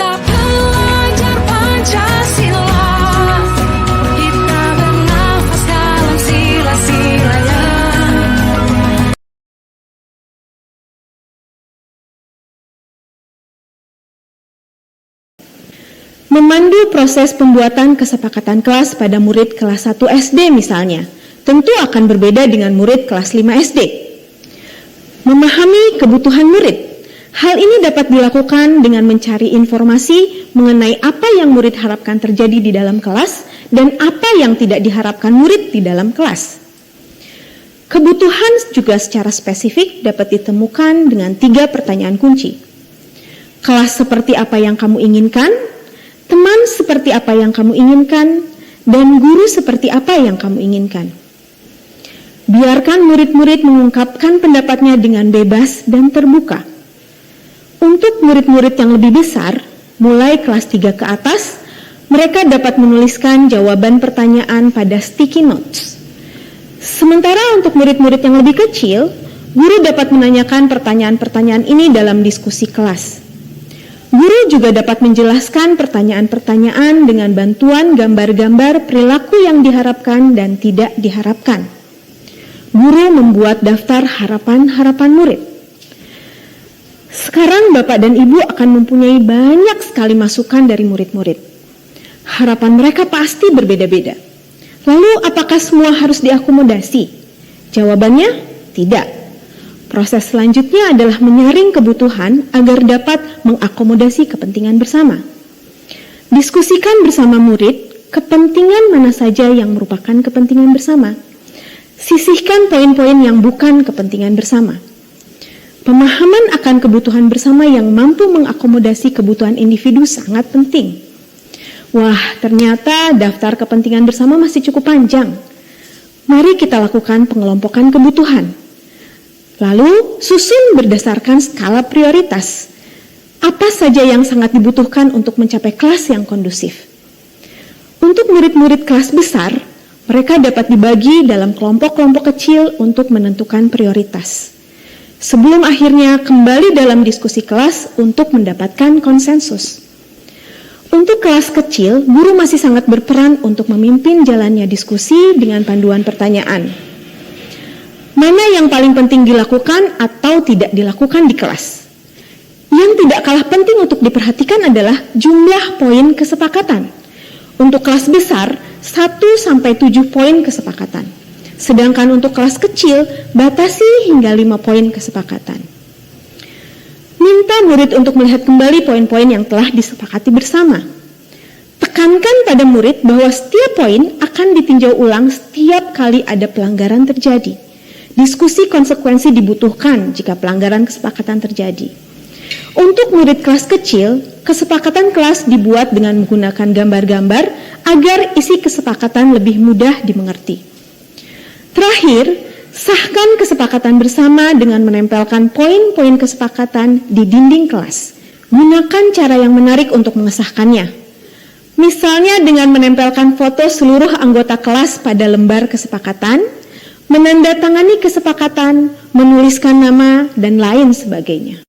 Kita belajar Pancasila, kita bernafas dalam sila-silanya. Memandu proses pembuatan kesepakatan kelas pada murid kelas 1 SD misalnya, tentu akan berbeda dengan murid kelas 5 SD. Memahami kebutuhan murid. Hal ini dapat dilakukan dengan mencari informasi mengenai apa yang murid harapkan terjadi di dalam kelas dan apa yang tidak diharapkan murid di dalam kelas. Kebutuhan juga secara spesifik dapat ditemukan dengan 3 pertanyaan kunci. Kelas seperti apa yang kamu inginkan? Teman seperti apa yang kamu inginkan? Dan guru seperti apa yang kamu inginkan? Biarkan murid-murid mengungkapkan pendapatnya dengan bebas dan terbuka. Untuk murid-murid yang lebih besar, mulai kelas 3 ke atas, mereka dapat menuliskan jawaban pertanyaan pada sticky notes. Sementara untuk murid-murid yang lebih kecil, guru dapat menanyakan pertanyaan-pertanyaan ini dalam diskusi kelas. Guru juga dapat menjelaskan pertanyaan-pertanyaan dengan bantuan gambar-gambar perilaku yang diharapkan dan tidak diharapkan. Guru membuat daftar harapan-harapan murid. Sekarang Bapak dan Ibu akan mempunyai banyak sekali masukan dari murid-murid. Harapan mereka pasti berbeda-beda. Lalu apakah semua harus diakomodasi? Jawabannya, tidak. Proses selanjutnya adalah menyaring kebutuhan agar dapat mengakomodasi kepentingan bersama. Diskusikan bersama murid kepentingan mana saja yang merupakan kepentingan bersama. Sisihkan poin-poin yang bukan kepentingan bersama. Pemahaman akan kebutuhan bersama yang mampu mengakomodasi kebutuhan individu sangat penting. Wah, ternyata daftar kepentingan bersama masih cukup panjang. Mari kita lakukan pengelompokan kebutuhan. Lalu, susun berdasarkan skala prioritas. Apa saja yang sangat dibutuhkan untuk mencapai kelas yang kondusif? Untuk murid-murid kelas besar, mereka dapat dibagi dalam kelompok-kelompok kecil untuk menentukan prioritas. Sebelum akhirnya kembali dalam diskusi kelas untuk mendapatkan konsensus. Untuk kelas kecil, guru masih sangat berperan untuk memimpin jalannya diskusi dengan panduan pertanyaan. Mana yang paling penting dilakukan atau tidak dilakukan di kelas? Yang tidak kalah penting untuk diperhatikan adalah jumlah poin kesepakatan. Untuk kelas besar, 1-7 poin kesepakatan. Sedangkan untuk kelas kecil, batasi hingga 5 poin kesepakatan. Minta murid untuk melihat kembali poin-poin yang telah disepakati bersama. Tekankan pada murid bahwa setiap poin akan ditinjau ulang setiap kali ada pelanggaran terjadi. Diskusi konsekuensi dibutuhkan jika pelanggaran kesepakatan terjadi. Untuk murid kelas kecil, kesepakatan kelas dibuat dengan menggunakan gambar-gambar agar isi kesepakatan lebih mudah dimengerti. Terakhir, sahkan kesepakatan bersama dengan menempelkan poin-poin kesepakatan di dinding kelas. Gunakan cara yang menarik untuk mengesahkannya. Misalnya dengan menempelkan foto seluruh anggota kelas pada lembar kesepakatan, menandatangani kesepakatan, menuliskan nama, dan lain sebagainya.